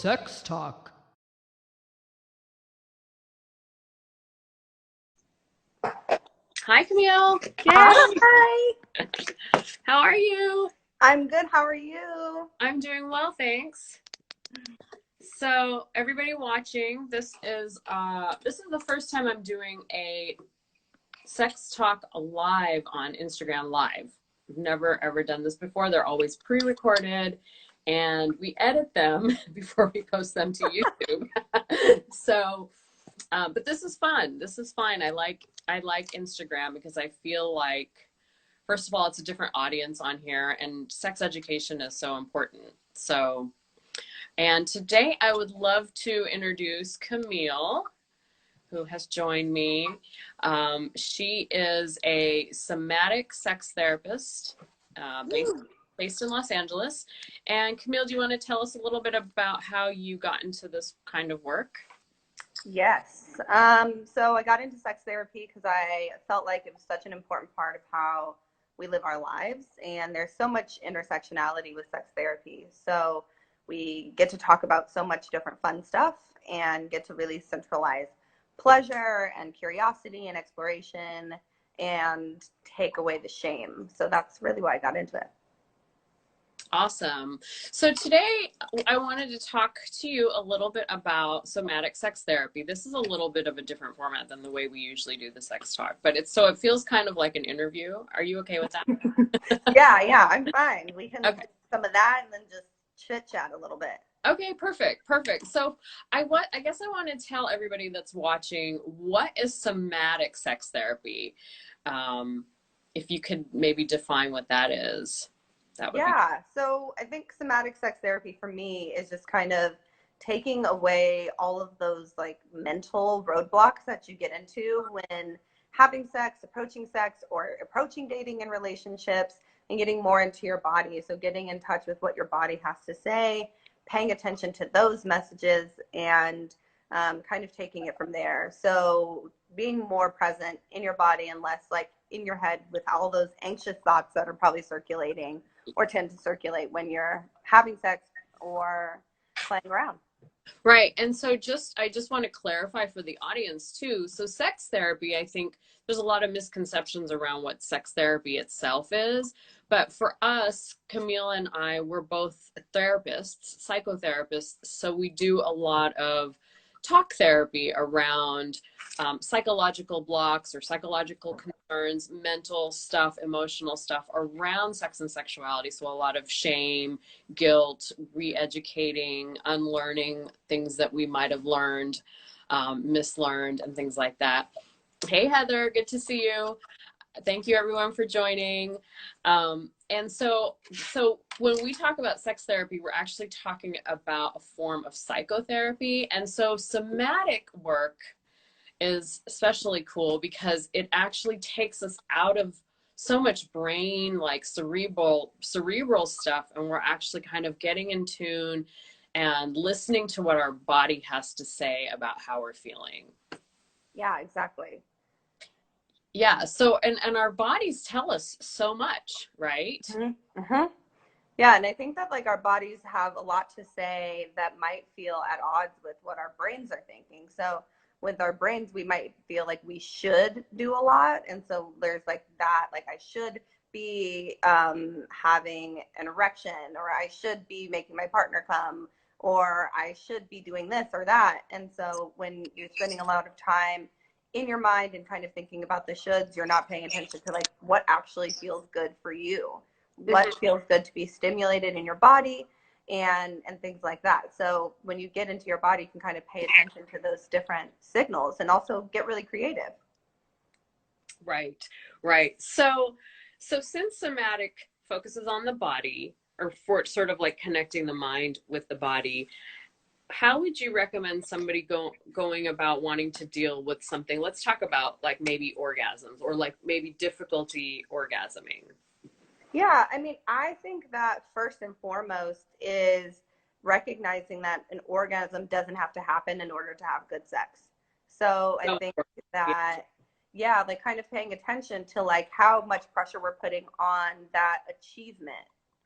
Sex Talk. Hi, Kamil. Hi. How are you? I'm good. How are you? I'm doing well, thanks. So, everybody watching, this is the first time I'm doing a sex talk live on Instagram Live. I've never ever done this before. They're always pre-recorded, and we edit them before we post them to YouTube. So, but this is fun. This is fun. I like Instagram because I feel like, first of all, it's a different audience on here, and sex education is so important. So, and today I would love to introduce Kamil, who has joined me. She is a somatic sex therapist based in Los Angeles. And Kamil, do you want to tell us a little bit about how you got into this kind of work? Yes. So I got into sex therapy because I felt like it was such an important part of how we live our lives. And there's so much intersectionality with sex therapy. So we get to talk about so much different fun stuff and get to really centralize pleasure and curiosity and exploration and take away the shame. So that's really why I got into it. Awesome. So today I wanted to talk to you a little bit about somatic sex therapy. This is a little bit of a different format than the way we usually do the sex talk, but it feels kind of like an interview. Are you okay with that? Yeah, I'm fine. We can do some of that and then just chit chat a little bit. Okay, perfect. So I guess I want to tell everybody that's watching, what is somatic sex therapy? If you could maybe define what that is. So I think somatic sex therapy for me is just kind of taking away all of those like mental roadblocks that you get into when having sex, or approaching dating and relationships, and getting more into your body. So getting in touch with what your body has to say, paying attention to those messages, and kind of taking it from there. So being more present in your body and less like in your head with all those anxious thoughts that are probably circulating or tend to circulate when you're having sex or playing around. Right. And so I just want to clarify for the audience too. So sex therapy, I think there's a lot of misconceptions around what sex therapy itself is. But for us, Kamil and I, we're both therapists, psychotherapists. So we do a lot of talk therapy around psychological blocks or psychological concerns, mental stuff, emotional stuff around sex and sexuality. So a lot of shame, guilt, re-educating, unlearning things that we might have learned, mislearned, and things like that. Hey, Heather, good to see you. Thank you everyone for joining. And so when we talk about sex therapy, we're actually talking about a form of psychotherapy. And so somatic work is especially cool because it actually takes us out of so much brain, like cerebral stuff, and we're actually kind of getting in tune and listening to what our body has to say about how we're feeling. Yeah, exactly. Yeah. So, and our bodies tell us so much, right? Mm-hmm. Mm-hmm. Yeah, and I think that like our bodies have a lot to say that might feel at odds with what our brains are thinking. So with our brains, we might feel like we should do a lot. And so there's like that, like I should be having an erection, or I should be making my partner come, or I should be doing this or that. And so when you're spending a lot of time in your mind and kind of thinking about the shoulds, you're not paying attention to like what actually feels good for you, what feels good to be stimulated in your body, and things like that. So when you get into your body, you can kind of pay attention to those different signals and also get really creative. Right. So since somatic focuses on the body, or for sort of like connecting the mind with the body, how would you recommend somebody going about wanting to deal with something? Let's talk about like maybe orgasms or like maybe difficulty orgasming. Yeah, I mean, I think that first and foremost is recognizing that an orgasm doesn't have to happen in order to have good sex. So I think that, yeah, like kind of paying attention to like how much pressure we're putting on that achievement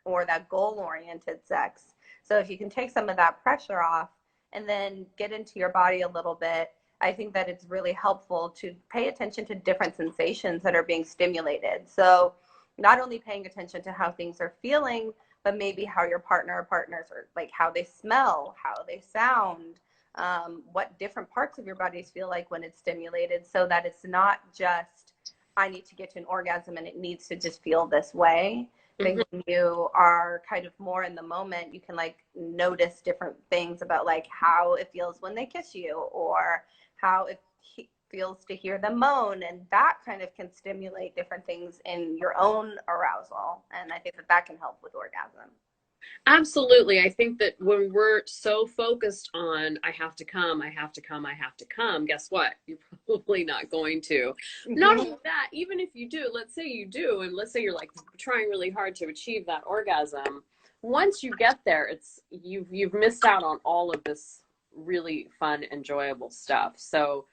or that goal-oriented sex So if you can take some of that pressure off and then get into your body a little bit, I think that it's really helpful to pay attention to different sensations that are being stimulated. So not only paying attention to how things are feeling, but maybe how your partner or partners are, like how they smell, how they sound, what different parts of your bodies feel like when it's stimulated, so that it's not just, I need to get to an orgasm and it needs to just feel this way. I think when you are kind of more in the moment, you can like notice different things about like how it feels when they kiss you, or how it feels to hear them moan, and that kind of can stimulate different things in your own arousal. And I think that that can help with orgasm. Absolutely. I think that when we're so focused on, I have to come, I have to come, I have to come, guess what? You're probably not going to. Not only that, even if you do, let's say you do, and let's say you're like trying really hard to achieve that orgasm. Once you get there, it's you've missed out on all of this really fun, enjoyable stuff. So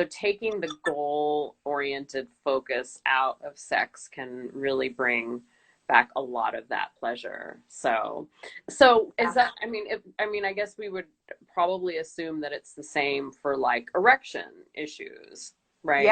taking the goal-oriented focus out of sex can really bring back a lot of that pleasure. So is that, I guess we would probably assume that it's the same for like erection issues, right?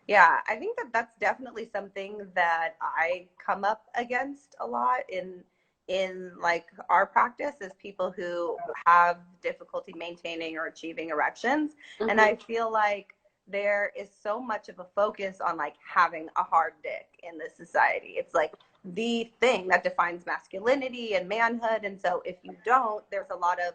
Yeah, I think that that's definitely something that I come up against a lot in like our practice, is people who have difficulty maintaining or achieving erections. And I feel like there is so much of a focus on like having a hard dick in this society. It's like the thing that defines masculinity and manhood. And so if you don't, there's a lot of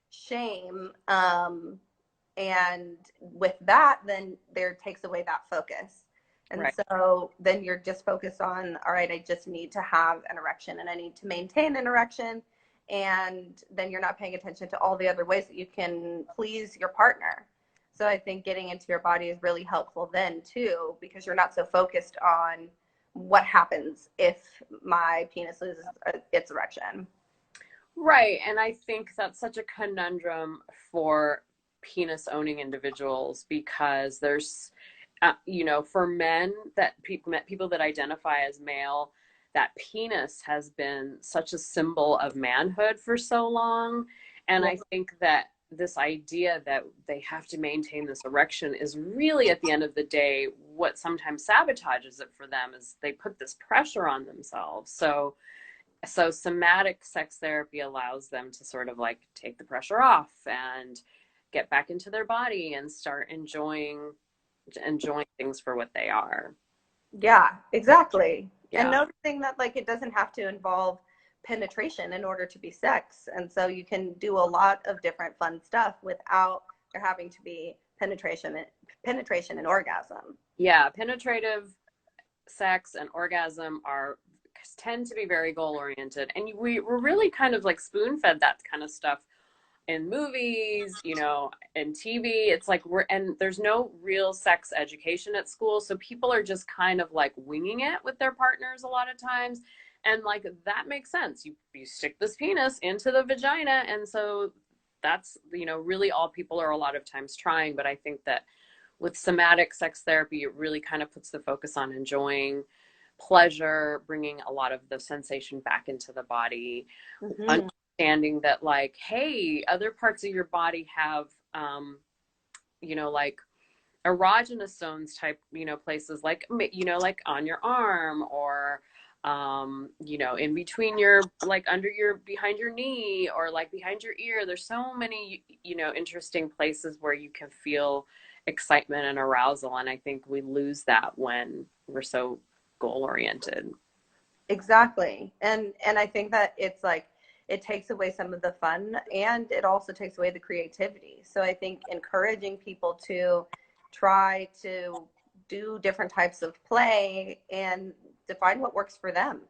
shame. And with that, then there takes away that focus. And so then you're just focused on, all right, I just need to have an erection and I need to maintain an erection. And then you're not paying attention to all the other ways that you can please your partner. So I think getting into your body is really helpful then too, because you're not so focused on what happens if my penis loses its erection. Right. And I think that's such a conundrum for penis owning individuals, because there's, for men, that people that identify as male, that penis has been such a symbol of manhood for so long. And I think that this idea that they have to maintain this erection is really, at the end of the day, what sometimes sabotages it for them, is they put this pressure on themselves. So somatic sex therapy allows them to sort of like take the pressure off and get back into their body and start enjoying things for what they are. Yeah, exactly. Yeah. And noticing that like it doesn't have to involve penetration in order to be sex. And so you can do a lot of different fun stuff without there having to be penetration and orgasm. Yeah, penetrative sex and orgasm tend to be very goal oriented, and we're really kind of like spoon fed that kind of stuff in movies, and TV. It's like and there's no real sex education at school, so people are just kind of like winging it with their partners a lot of times. And like, that makes sense. You stick this penis into the vagina, and so that's, really all people are a lot of times trying. But I think that with somatic sex therapy, it really kind of puts the focus on enjoying pleasure, bringing a lot of the sensation back into the body, understanding that like, hey, other parts of your body have, like erogenous zones type, places like, like on your arm, or, in between your, like behind your knee, or like behind your ear. There's so many, interesting places where you can feel excitement and arousal. And I think we lose that when we're so goal oriented. Exactly. And I think that it's like, it takes away some of the fun, and it also takes away the creativity. So I think encouraging people to try to do different types of play and define what works for them.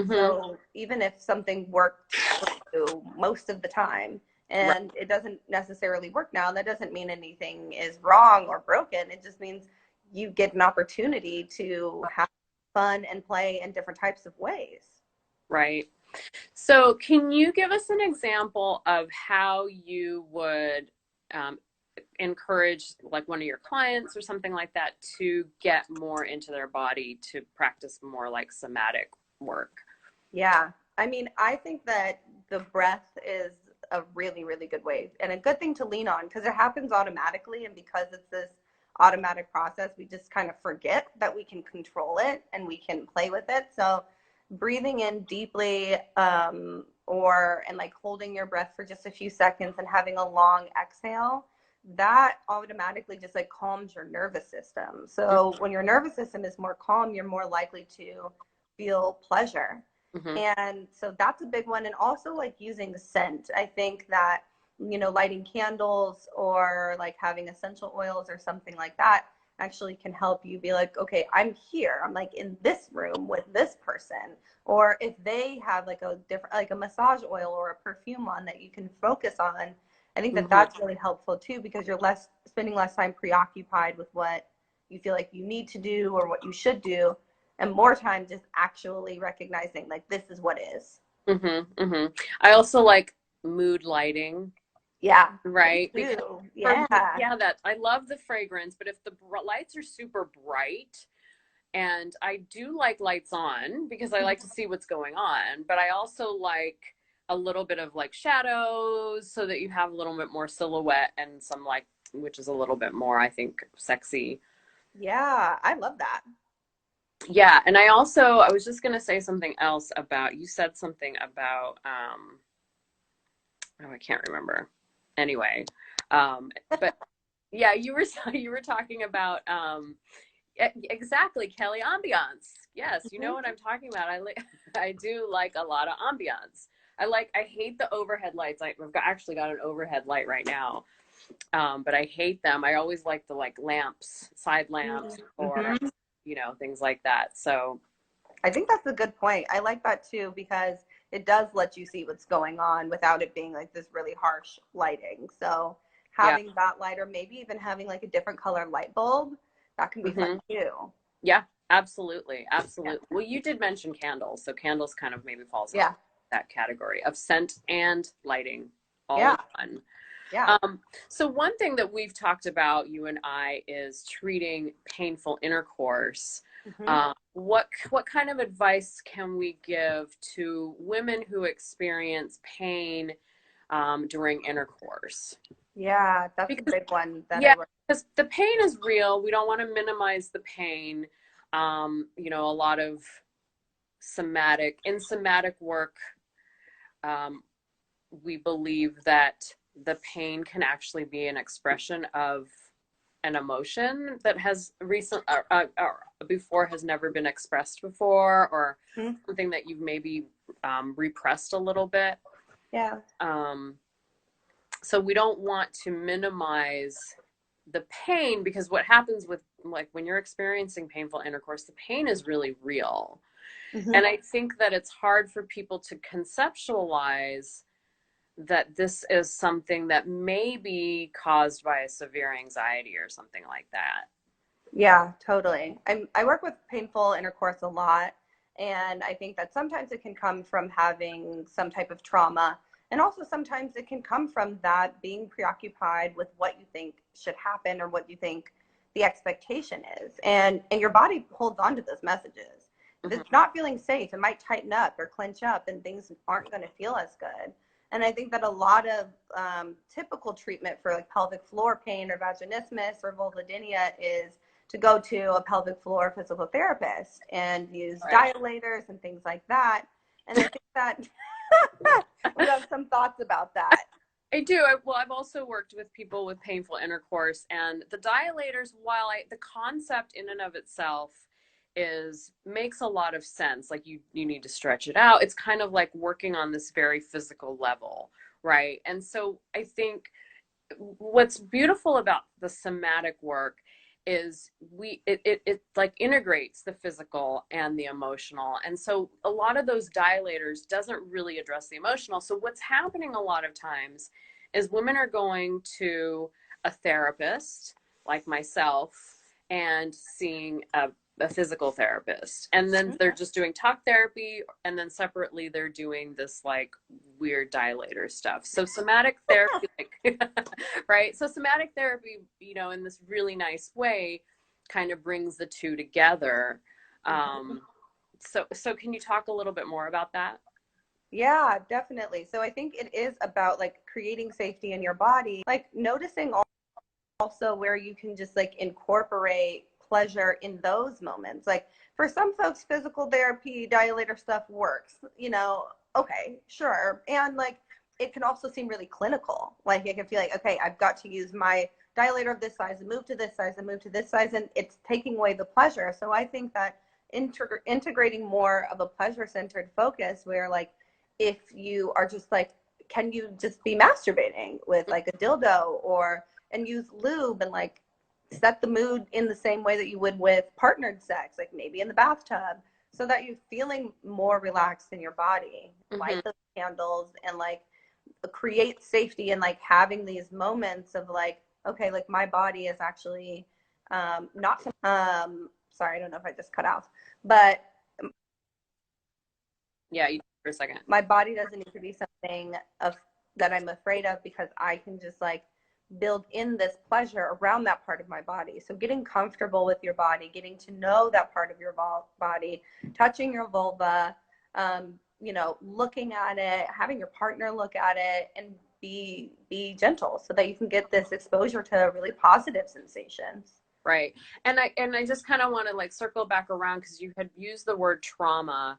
So even if something worked for you most of the time and it doesn't necessarily work now, that doesn't mean anything is wrong or broken. It just means you get an opportunity to have fun and play in different types of ways. Right. So can you give us an example of how you would encourage like one of your clients or something like that to get more into their body, to practice more like somatic work? Yeah. I mean, I think that the breath is a really, really good way and a good thing to lean on because it happens automatically. And because it's this automatic process, we just kind of forget that we can control it and we can play with it. So breathing in deeply and like holding your breath for just a few seconds and having a long exhale, that automatically just like calms your nervous system. So when your nervous system is more calm, you're more likely to feel pleasure. And so that's a big one. And also like using scent. I think that, you know, lighting candles or like having essential oils or something like that actually can help you be like, okay, I'm here. I'm like in this room with this person. Or if they have like a different, like a massage oil or a perfume on that you can focus on, I think that that's really helpful too, because you're spending less time preoccupied with what you feel like you need to do or what you should do, and more time just actually recognizing like this is what is. I also like mood lighting. Yeah. Right. Because yeah, that I love the fragrance, but if the lights are super bright, and I do like lights on because I like to see what's going on, but I also like a little bit of like shadows so that you have a little bit more silhouette and some like, which is a little bit more, I think, sexy. Yeah, I love that. Yeah, and I was just gonna say something else about, you said something about I can't remember. Anyway, but yeah, you were talking about exactly, Kelly, ambiance. Yes, you know what I'm talking about. I do like a lot of ambiance. I hate the overhead lights. Actually got an overhead light right now, but I hate them. I always like the like lamps, side lamps, or you know, things like that. So I think that's a good point. I like that too because it does let you see what's going on without it being like this really harsh lighting. So having that light, or maybe even having like a different color light bulb, that can be fun too. Yeah, absolutely. Absolutely. Yeah. Well, you did mention candles. So candles kind of maybe falls in that category of scent and lighting all in one. Yeah. So one thing that we've talked about, you and I, is treating painful intercourse. What kind of advice can we give to women who experience pain during intercourse? Yeah, that's a big one. Because the pain is real. We don't want to minimize the pain. You know, a lot of somatic work, we believe that the pain can actually be an expression of an emotion that has before has never been expressed before, or something that you've maybe repressed a little bit. Yeah. So we don't want to minimize the pain, because what happens with, like, when you're experiencing painful intercourse, the pain is really real. And I think that it's hard for people to conceptualize that this is something that may be caused by a severe anxiety or something like that. Yeah, totally. I work with painful intercourse a lot, and I think that sometimes it can come from having some type of trauma, and also sometimes it can come from that being preoccupied with what you think should happen or what you think the expectation is, and your body holds on to those messages. If it's not feeling safe, it might tighten up or clench up, and things aren't going to feel as good. And I think that a lot of typical treatment for like pelvic floor pain or vaginismus or vulvadynia is to go to a pelvic floor physical therapist and use dilators and things like that. And I think that we have some thoughts about that. I do. I've also worked with people with painful intercourse, and the dilators, while the concept in and of itself makes a lot of sense. Like you need to stretch it out. It's kind of like working on this very physical level, right? And so I think what's beautiful about the somatic work is it like integrates the physical and the emotional. And so a lot of those dilators doesn't really address the emotional. So what's happening a lot of times is women are going to a therapist like myself and seeing a physical therapist, and then they're just doing talk therapy, and then separately they're doing this like weird dilator stuff. So somatic therapy, right? So somatic therapy, you know, in this really nice way, kind of brings the two together. So can you talk a little bit more about that? Yeah, definitely. So I think it is about like creating safety in your body, like noticing also where you can just like incorporate pleasure in those moments. Like for some folks, physical therapy, dilator stuff works, you know, okay, sure. And like it can also seem really clinical. Like it can feel like, okay, I've got to use my dilator of this size and move to this size and move to this size, and it's taking away the pleasure. So I think that integrating more of a pleasure centered focus where like if you are just like, can you just be masturbating with like a dildo or and use lube and like set the mood in the same way that you would with partnered sex, like maybe in the bathtub, so that you're feeling more relaxed in your body. Light those candles and like create safety and like having these moments of like, okay, like my body is actually not sorry, I don't know if I just cut off, but Yeah, you for a second. my body doesn't need to be something of that I'm afraid of, because I can just like build in this pleasure around that part of my body. So getting comfortable with your body, getting to know that part of your body, touching your vulva, you know, looking at it, having your partner look at it, and be gentle so that you can get this exposure to really positive sensations. Right. And I just kind of want to like circle back around because you had used the word trauma,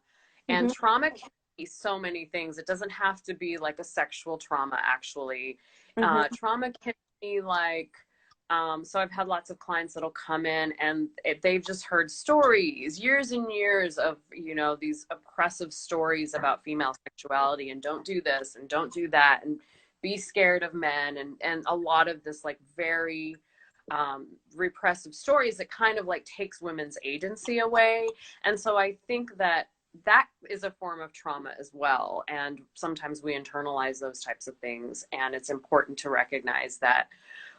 and trauma can be so many things. It doesn't have to be like a sexual trauma, actually. Trauma can be like, so I've had lots of clients that'll come in and they've just heard stories, years and years of, you know, these oppressive stories about female sexuality and don't do this and don't do that and be scared of men and a lot of this like very repressive stories that kind of like takes women's agency away. And so I think that that is a form of trauma as well. And sometimes we internalize those types of things. And it's important to recognize that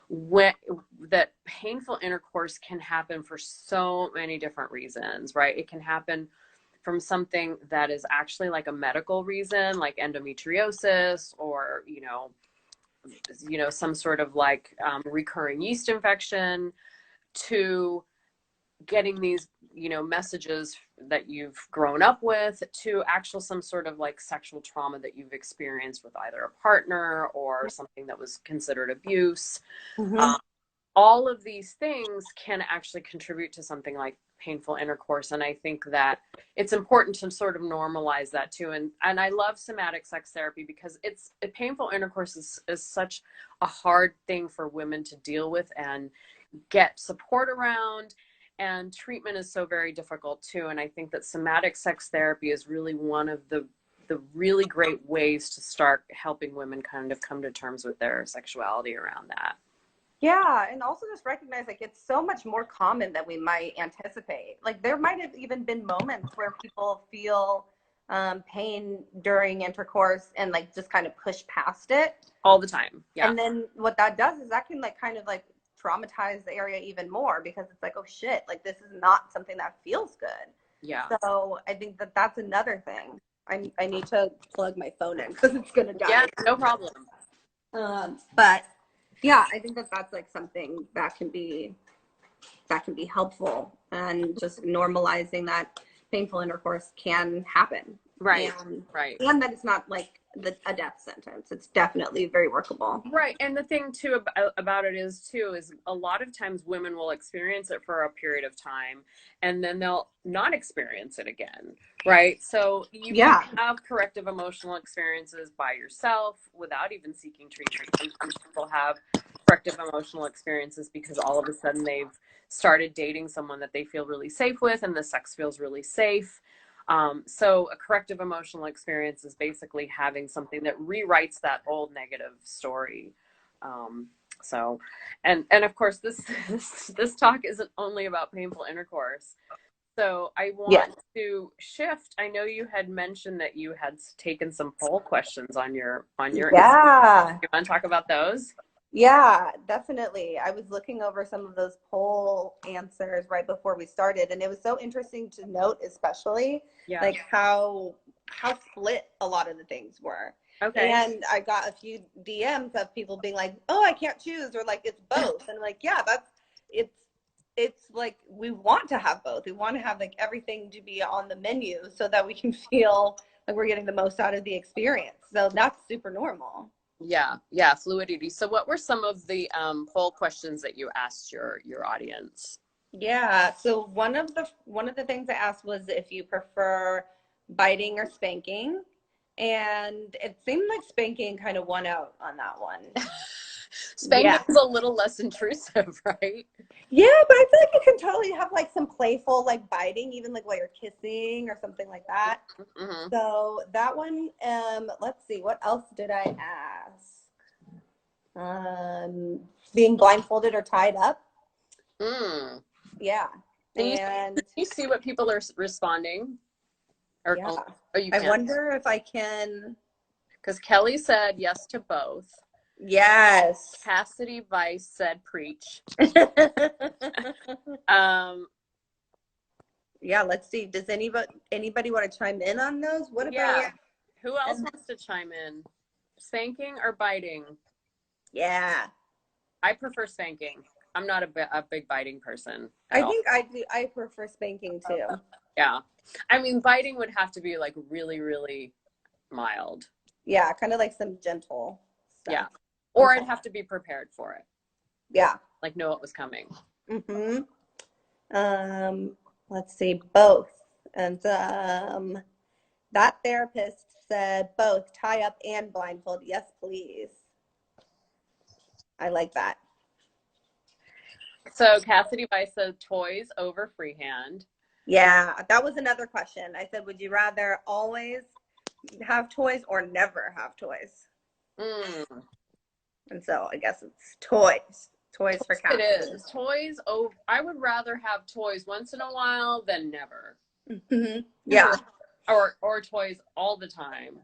that painful intercourse can happen for so many different reasons, right? It can happen from something that is actually like a medical reason, like endometriosis, or, you know, some sort of like recurring yeast infection, to getting these, you know, messages that you've grown up with, to actual some sort of like sexual trauma that you've experienced with either a partner or something that was considered abuse. All of these things can actually contribute to something like painful intercourse. And I think that it's important to sort of normalize that too. And I love somatic sex therapy because painful intercourse is such a hard thing for women to deal with and get support around. And treatment is so very difficult too. And I think that somatic sex therapy is really one of the really great ways to start helping women kind of come to terms with their sexuality around that. Yeah, and also just recognize like it's so much more common than we might anticipate. Like there might have even been moments where people feel pain during intercourse and like just kind of push past it all the time. Yeah. And then what that does is that can like kind of like traumatize the area even more, because it's like, oh shit, like this is not something that feels good. Yeah. So I think that that's another thing. I need to plug my phone in because it's gonna die. Yeah, no problem. But yeah, I think that that's like something that can be helpful, and just normalizing that painful intercourse can happen. Right. And that it's not like a death sentence. It's definitely very workable. Right. And the thing too about it is a lot of times women will experience it for a period of time and then they'll not experience it again. Right. So you can have corrective emotional experiences by yourself without even seeking treatment. Sometimes people have corrective emotional experiences because all of a sudden they've started dating someone that they feel really safe with and the sex feels really safe. So a corrective emotional experience is basically having something that rewrites that old negative story. So, and of course this talk isn't only about painful intercourse. So I want to shift. I know you had mentioned that you had taken some poll questions on your Instagram. You want to talk about those? Yeah, definitely. I was looking over some of those poll answers right before we started, and it was so interesting to note, especially like how split a lot of the things were. Okay. And I got a few DMs of people being like, "Oh, I can't choose," or like, "It's both." And like, yeah, it's like we want to have both. We want to have like everything to be on the menu so that we can feel like we're getting the most out of the experience. So that's super normal. Yeah, yeah, fluidity. So what were some of the poll questions that you asked your audience? Yeah, so one of the things I asked was if you prefer biting or spanking, and it seemed like spanking kind of won out on that one. Spanking Yeah. is a little less intrusive, right? Yeah, but I feel like you can totally have like some playful like biting, even like while you're kissing or something like that. Mm-hmm. So that one, let's see, what else did I ask? Being blindfolded or tied up. Mm. Yeah. Can And you see what people are responding? Or, yeah, oh, you I can. wonder if I can. Because Kelly said yes to both. Yes. Cassidy Vice said preach. Yeah, let's see. Does anybody want to chime in on those? What Yeah. about Who else wants to chime in? Spanking or biting? Yeah. I prefer spanking. I'm not a big biting person at I all. think I do. I prefer spanking too. Yeah. I mean, biting would have to be like really, really mild. Yeah, kind of like some gentle stuff. Yeah. Or I'd have to be prepared for it. Yeah. Like know it was coming. Mm-hmm. Let's see, both. And that therapist said both, tie up and blindfold. Yes, please. I like that. So Cassidy Vice said toys over freehand. Yeah, that was another question. I said, would you rather always have toys or never have toys? Mm. And so I guess it's toys. Toys for Cassidy. It is. Toys. Oh, I would rather have toys once in a while than never. Mm-hmm. Yeah. Or toys all the time.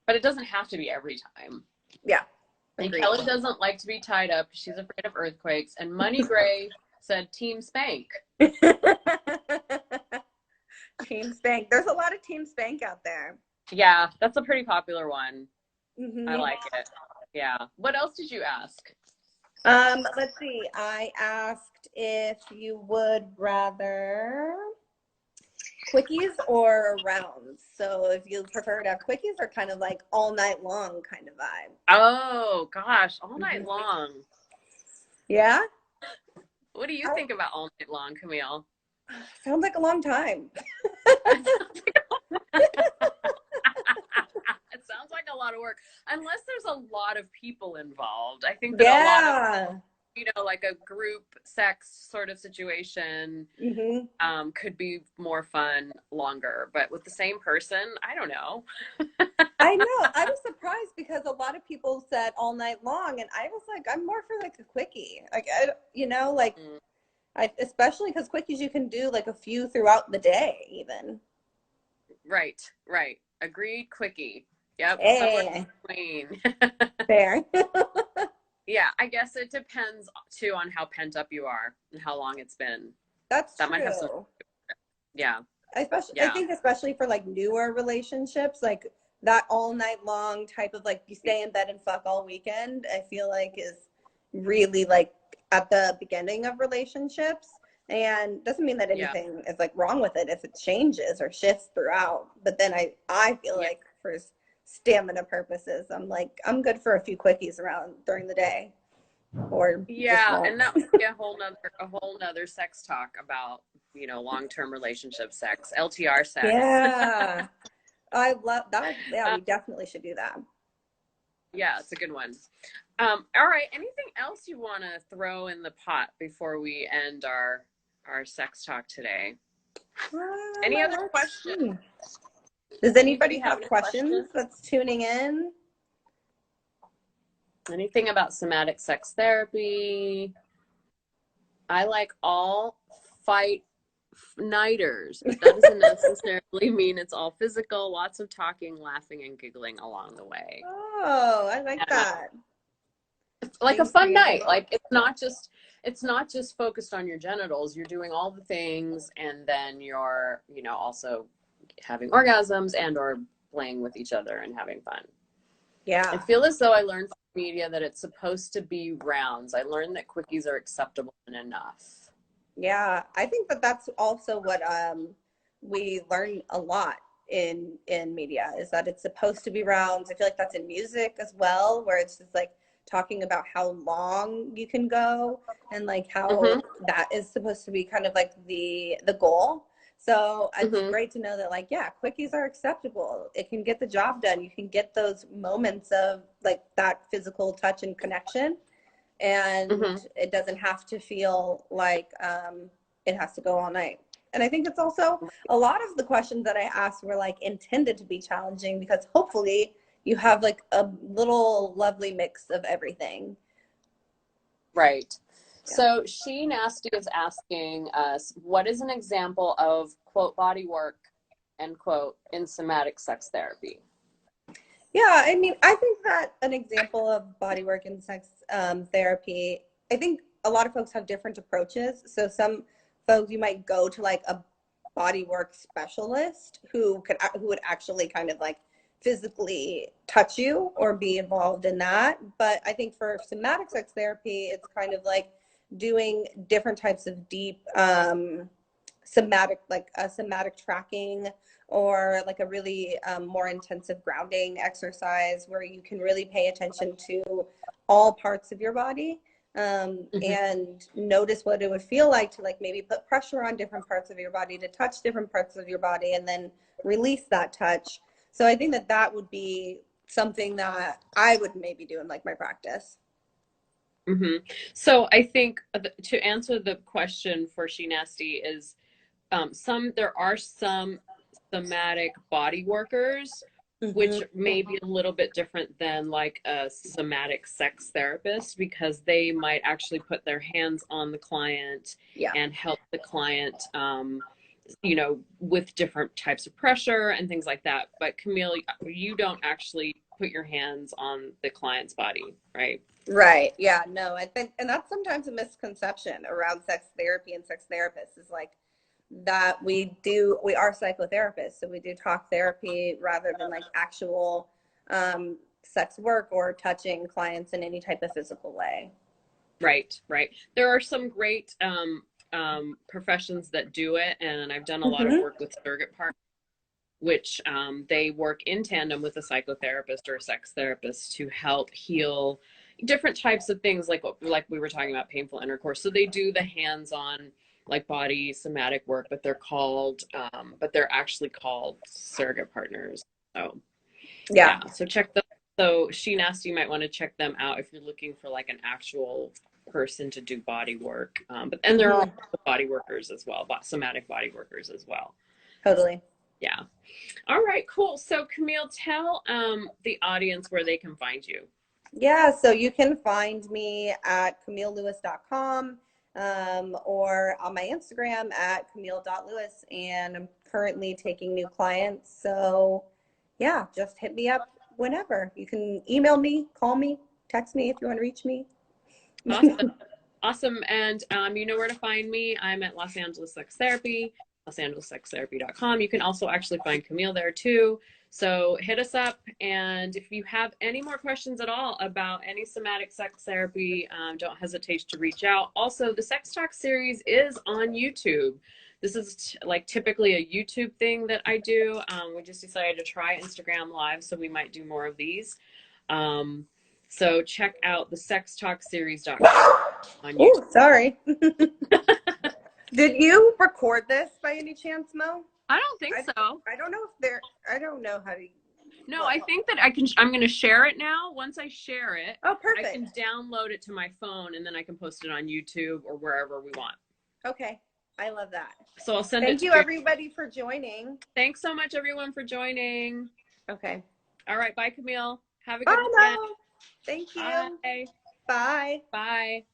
But it doesn't have to be every time. Yeah. And Kelly doesn't like to be tied up. She's afraid of earthquakes. And Money Gray said Team Spank. Team Spank. There's a lot of Team Spank out there. Yeah, that's a pretty popular one. Mm-hmm. I like it. Yeah. What else did you ask? Let's see. I asked if you would rather quickies or rounds. So if you prefer to have quickies or kind of like all night long kind of vibe. Oh gosh, all night long. Yeah. What do you think about all night long, Kamil? Sounds like a long time. It sounds like a lot of work. Unless there's a lot of people involved. I think that a lot of, like a group sex sort of situation could be more fun longer. But with the same person, I don't know. I know. I was surprised because a lot of people said all night long. And I was like, I'm more for like a quickie. Like, especially because quickies you can do like a few throughout the day even. Right. Agreed, quickie. Yep. Hey. Fair. Yeah, I guess it depends too on how pent up you are and how long it's been. That true. Might have some. Yeah. I think especially for like newer relationships, like that all night long type of like you stay in bed and fuck all weekend, I feel like is really like at the beginning of relationships. And doesn't mean that anything is like wrong with it if it changes or shifts throughout. But then I feel like for stamina purposes, I'm good for a few quickies around during the day. Or and that would be a whole nother sex talk about, long-term relationship sex, LTR sex. Yeah. I love that. Yeah, we definitely should do that. Yeah, it's a good one. All right. Anything else you want to throw in the pot before we end our sex talk today? Any other questions? Does anybody have questions that's tuning in? Anything about somatic sex therapy? I like all fight nighters, but that doesn't necessarily mean it's all physical. Lots of talking, laughing, and giggling along the way. Oh, I like that. Like a fun night. Like it's not just focused on your genitals. You're doing all the things, and then you're, also having orgasms and or playing with each other and having fun. Yeah. I feel as though I learned from media that it's supposed to be rounds. I learned that quickies are acceptable and enough. Yeah, I think that that's also what we learn a lot in media, is that it's supposed to be rounds. I feel like that's in music as well, where it's just like talking about how long you can go and like how that is supposed to be kind of like the goal. So it's great to know that like, yeah, quickies are acceptable. It can get the job done. You can get those moments of like that physical touch and connection, and it doesn't have to feel like it has to go all night. And I think it's also a lot of the questions that I asked were like intended to be challenging, because hopefully you have like a little lovely mix of everything. Right. Yeah. So She Nasty is asking us, what is an example of quote body work end quote in somatic sex therapy? Yeah, I mean, I think that an example of body work in sex therapy, I think a lot of folks have different approaches. So some folks, you might go to like a body work specialist who would actually kind of like physically touch you or be involved in that. But I think for somatic sex therapy, it's kind of like doing different types of deep somatic, like a somatic tracking, or like a really more intensive grounding exercise where you can really pay attention to all parts of your body, and notice what it would feel like to like maybe put pressure on different parts of your body, to touch different parts of your body, and then release that touch. So I think that that would be something that I would maybe do in like my practice. So I think to answer the question for She Nasty is there are some somatic body workers, which may be a little bit different than like a somatic sex therapist, because they might actually put their hands on the client and help the client, you know, with different types of pressure and things like that. But Kamil, you don't actually put your hands on the client's body, right? Right. Yeah, no, I think, and that's sometimes a misconception around sex therapy and sex therapists, is like that we are psychotherapists, so we do talk therapy rather than like actual sex work or touching clients in any type of physical way. Right. There are some great professions that do it, and I've done a lot of work with surrogate partners, which they work in tandem with a psychotherapist or a sex therapist to help heal different types of things, like we were talking about, painful intercourse. So they do the hands-on like body somatic work, but they're actually called surrogate partners. So yeah, so check them. So She Nasty, you might want to check them out if you're looking for like an actual person to do body work. And there are body workers as well, somatic body workers as well. Totally. Yeah. All right, cool. So Kamil, tell the audience where they can find you. Yeah, so you can find me at KamilLewis.com, or on my Instagram at Kamil.Lewis, and I'm currently taking new clients. So yeah, just hit me up whenever. You can email me, call me, text me if you want to reach me. Awesome. And you know where to find me. I'm at Los Angeles Sex Therapy, LosAngelesSexTherapy.com. You can also actually find Kamil there too. So hit us up. And if you have any more questions at all about any somatic sex therapy, don't hesitate to reach out. Also, the Sex Talk series is on YouTube. This is like typically a YouTube thing that I do. We just decided to try Instagram Live, so we might do more of these. So check out the sextalkseries.com on YouTube. Oh, sorry. Did you record this by any chance, Mo? I don't think so. I don't know how to. No, I think that I'm going to share it now. Once I share it, oh, perfect. I can download it to my phone, and then I can post it on YouTube or wherever we want. Okay. I love that. So I'll send it to you. Thank you, everybody, for joining. Thanks so much, everyone, for joining. Okay. All right. Bye, Kamil. Have a good weekend. Thank you. Bye. Bye. Bye.